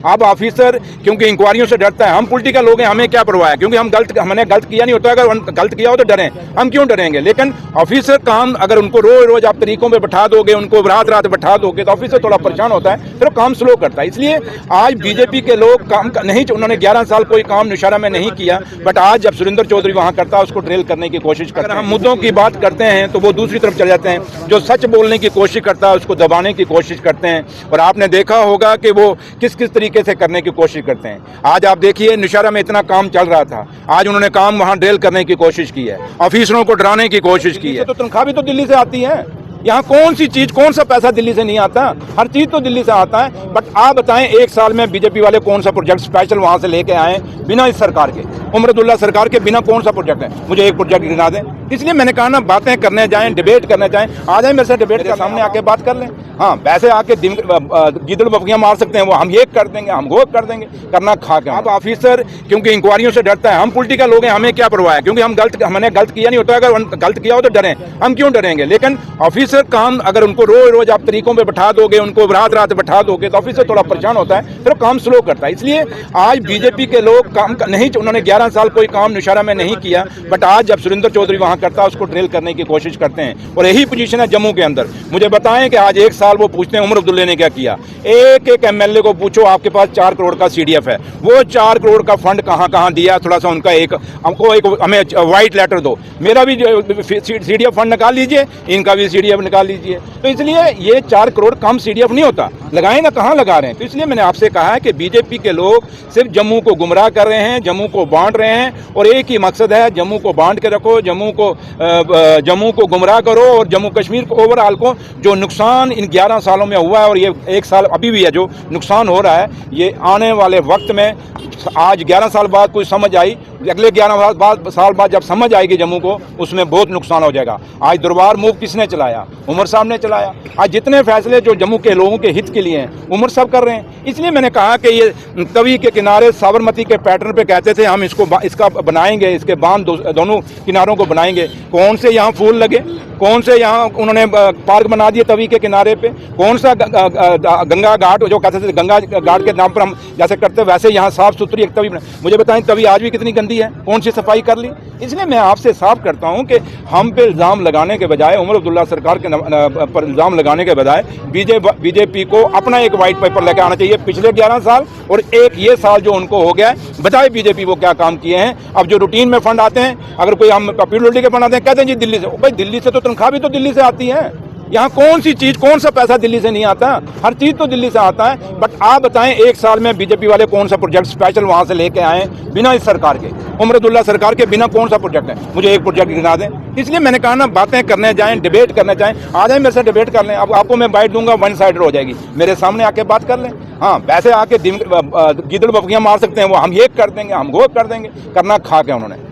अब ऑफिसर क्योंकि इंक्वायरियों से डरता है, हम पॉलिटिकल लोग हैं, हमें क्या परवाह है, क्योंकि हमने गलत किया नहीं होता। अगर गलत किया हो तो डरें, हम क्यों डरेंगे। लेकिन ऑफिसर काम अगर उनको रोज रोज आप तरीकों पे बैठा दोगे, उनको रात रात बैठा दोगे, तो ऑफिसर थोड़ा परेशान होता है, फिर काम स्लो करता है। इसलिए आज बीजेपी के लोग काम नहीं, उन्होंने 11 साल कोई काम निशारा में नहीं किया, बट आज जब सुरेंद्र चौधरी वहां करता है उसको ड्रिल करने की कोशिश करते हैं। हम मुद्दों की बात करते हैं तो वो दूसरी तरफ चले जाते हैं, जो सच बोलने की कोशिश करता है उसको दबाने की कोशिश करते हैं। और आपने देखा होगा कि वो किस किस तरीके से करने की कोशिश करते हैं। आज आप देखिए निशारा में इतना काम चल रहा था, आज उन्होंने काम वहां ड्रिल करने की कोशिश की है, ऑफिसरों को डराने की कोशिश की है। तो तनख्वाह भी तो दिल्ली से आती है, यहाँ कौन सी चीज, कौन सा पैसा दिल्ली से नहीं आता, हर चीज तो दिल्ली से आता है। बट आप बताएं, एक साल में बीजेपी वाले कौन सा प्रोजेक्ट स्पेशल वहां से लेके आए बिना इस सरकार के, उमर अब्दुल्ला सरकार के बिना कौन सा प्रोजेक्ट है, मुझे एक प्रोजेक्ट गिना दें। इसलिए मैंने कहा ना, बातें करने जाएं, डिबेट करने जाएं, आ जाए मेरे से डिबेट के सामने आके बात कर लें। हाँ, वैसे आके गिदड़ बकरियां मार सकते हैं, वो हम ये कर देंगे, हम वो कर देंगे, करना खा के। अब ऑफिसर क्योंकि इंक्वायरियों से डरता है, हम पॉलिटिकल लोग हैं, हमें क्या परवाह है, क्योंकि हमने गलत किया नहीं होता। अगर गलत किया हो तो डरें, हम क्यों डरेंगे। लेकिन ऑफिसर काम अगर उनको रोज रोज आप तरीकों पे बैठा दोगे, उनको रात रात बैठा दोगे, तो ऑफिसर थोड़ा परेशान होता है, फिर काम स्लो करता है। इसलिए आज बीजेपी के लोग काम नहीं, उन्होंने 11 साल कोई काम निशारा में नहीं किया, बट आज जब सुरेंद्र चौधरी वहां करता है उसको ड्रिल करने की कोशिश करते हैं। और यही पोजीशन है जम्मू के अंदर। मुझे बताएं कि आज एक साल वो पूछते हैं उमर अब्दुल्ला ने क्या किया। एक एक एमएलए को पूछो, आपके पास 4 करोड़ का सीडीएफ है, वो 4 करोड़ का फंड कहां कहां दिया, थोड़ा सा उनका हमें व्हाइट लेटर दो। मेरा भी सीडीएफ फंड निकाल लीजिए, इनका भी सीडीएफ निकाल लीजिए। तो इसलिए ये 4 करोड़ कम सीडीएफ नहीं होता, लगाए ना, कहां लगा रहे हैं। तो इसलिए मैंने आपसे कहा है कि बीजेपी के लोग सिर्फ जम्मू को गुमराह कर रहे हैं, जम्मू को बांट रहे हैं, और एक ही मकसद है, जम्मू को बांट के रखो, जम्मू को गुमराह करो, और जम्मू कश्मीर को ओवरऑल को जो नुकसान इन 11 सालों में हुआ है, और ये एक साल अभी भी है जो नुकसान हो रहा है, ये आने वाले वक्त में, आज 11 साल बाद कोई समझ आई, अगले 11 साल बाद जब समझ आएगी जम्मू को, उसमें बहुत नुकसान हो जाएगा। आज दरबार मूव किसने चलाया, उमर साहब ने चलाया। आज जितने फैसले जो जम्मू के लोगों के हित के लिए हैं, उमर साहब कर रहे हैं। इसलिए मैंने कहा कि ये तवी के किनारे साबरमती के पैटर्न पे कहते थे हम इसका बनाएंगे, इसके बांध दोनों किनारों को बनाएंगे। कौन से यहाँ फूल लगे, कौन से यहाँ उन्होंने पार्क बना दिए तवी के किनारे पे, कौन सा गंगा घाट, जो कहते थे गंगा घाट के नाम पर हम जैसे करते वैसे यहाँ साफ सुथरी एक तवी बना। मुझे बताएं, तवी आज भी कितनी गंदी है, कौन सी सफाई कर ली। इसलिए मैं आपसे साफ करता हूँ कि हम पे इल्ज़ाम लगाने के बजाय, उमर अब्दुल्ला सरकार के पर इल्ज़ाम लगाने के बजाय बीजेपी को अपना एक वाइट पेपर लेकर आना चाहिए। पिछले 11 साल और एक ये साल जो उनको हो गया है, बताए बीजेपी वो क्या काम किए हैं। अब जो रूटीन में फंड आते हैं, अगर कोई हम पीडब्ल्यूडी के फंड आते हैं, कहते हैं जी दिल्ली से। भाई दिल्ली से तो तनख्वाह भी तो दिल्ली से आती है, यहाँ कौन सी चीज, कौन सा पैसा दिल्ली से नहीं आता, हर चीज तो दिल्ली से आता है। बट आप बताएं, एक साल में बीजेपी वाले कौन सा प्रोजेक्ट स्पेशल वहां से लेके आए बिना इस सरकार के, उमर अब्दुल्ला सरकार के बिना कौन सा प्रोजेक्ट है, मुझे एक प्रोजेक्ट गिना दें। इसलिए मैंने कहा ना, बातें करने जाएं, डिबेट करने जाएं, आ जाए मेरे से डिबेट कर लें। अब आपको मैं बाइट दूंगा, वन साइडेड हो जाएगी, मेरे सामने आके बात कर लें। हाँ, वैसे आके गिदड़ बकरियां मार सकते हैं, वो हम ये कर देंगे, हम वो कर देंगे, करना खा के उन्होंने।